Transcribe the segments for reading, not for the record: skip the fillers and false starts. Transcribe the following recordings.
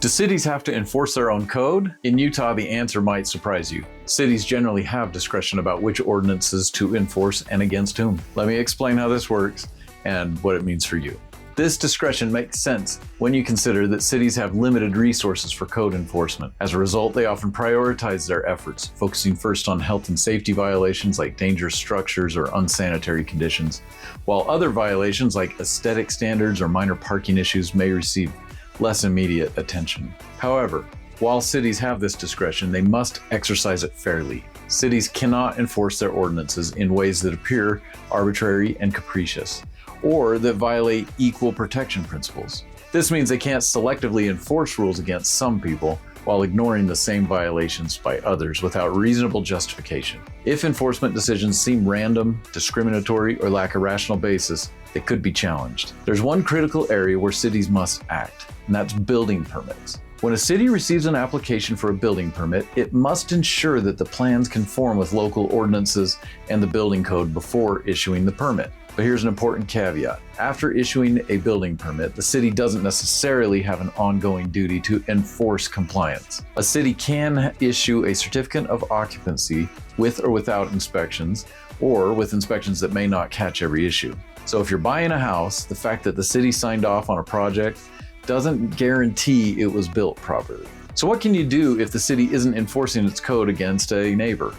Do cities have to enforce their own code? In Utah, the answer might surprise you. Cities generally have discretion about which ordinances to enforce and against whom. Let me explain how this works and what it means for you. This discretion makes sense when you consider that cities have limited resources for code enforcement. As a result, they often prioritize their efforts, focusing first on health and safety violations like dangerous structures or unsanitary conditions, while other violations like aesthetic standards or minor parking issues may receive less immediate attention. However, while cities have this discretion, they must exercise it fairly. Cities cannot enforce their ordinances in ways that appear arbitrary and capricious, or that violate equal protection principles. This means they can't selectively enforce rules against some people while ignoring the same violations by others without reasonable justification. If enforcement decisions seem random, discriminatory, or lack a rational basis, they could be challenged. There's one critical area where cities must act, and that's building permits. When a city receives an application for a building permit, it must ensure that the plans conform with local ordinances and the building code before issuing the permit. But here's an important caveat. After issuing a building permit, the city doesn't necessarily have an ongoing duty to enforce compliance. A city can issue a certificate of occupancy with or without inspections, or with inspections that may not catch every issue. So if you're buying a house, the fact that the city signed off on a project doesn't guarantee it was built properly. So what can you do if the city isn't enforcing its code against a neighbor?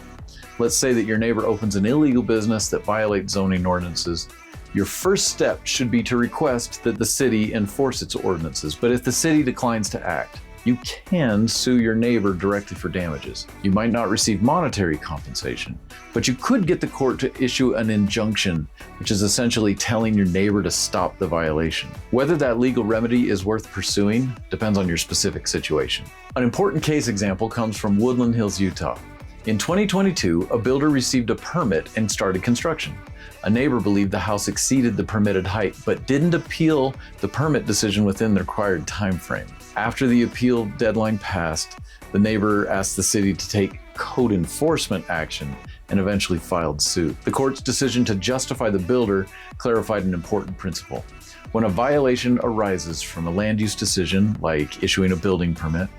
Let's say that your neighbor opens an illegal business that violates zoning ordinances. Your first step should be to request that the city enforce its ordinances. But if the city declines to act, you can sue your neighbor directly for damages. You might not receive monetary compensation, but you could get the court to issue an injunction, which is essentially telling your neighbor to stop the violation. Whether that legal remedy is worth pursuing depends on your specific situation. An important case example comes from Woodland Hills, Utah. In 2022, a builder received a permit and started construction. A neighbor believed the house exceeded the permitted height, but didn't appeal the permit decision within the required time frame. After the appeal deadline passed, the neighbor asked the city to take code enforcement action and eventually filed suit. The court's decision to justify the builder clarified an important principle. When a violation arises from a land use decision, like issuing a building permit,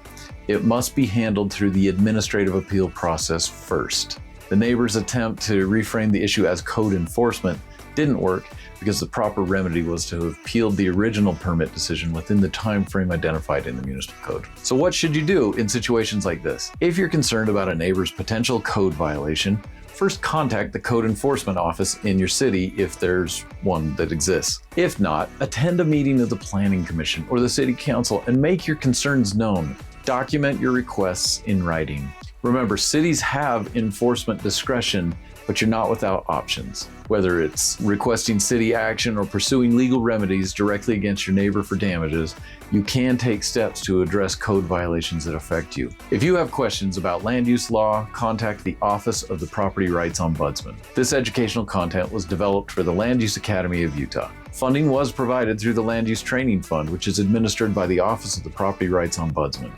it must be handled through the administrative appeal process first. The neighbor's attempt to reframe the issue as code enforcement didn't work because the proper remedy was to have appealed the original permit decision within the time frame identified in the municipal code. So what should you do in situations like this? If you're concerned about a neighbor's potential code violation, first contact the code enforcement office in your city if there's one that exists. If not, attend a meeting of the planning commission or the city council and make your concerns known. Document your requests in writing. Remember, cities have enforcement discretion, but you're not without options. Whether it's requesting city action or pursuing legal remedies directly against your neighbor for damages, you can take steps to address code violations that affect you. If you have questions about land use law, contact the Office of the Property Rights Ombudsman. This educational content was developed for the Land Use Academy of Utah. Funding was provided through the Land Use Training Fund, which is administered by the Office of the Property Rights Ombudsman,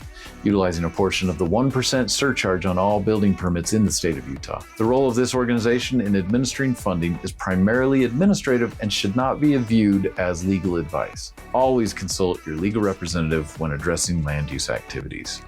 utilizing a portion of the 1% surcharge on all building permits in the state of Utah. The role of this organization in administering funding is primarily administrative and should not be viewed as legal advice. Always consult your legal representative when addressing land use activities.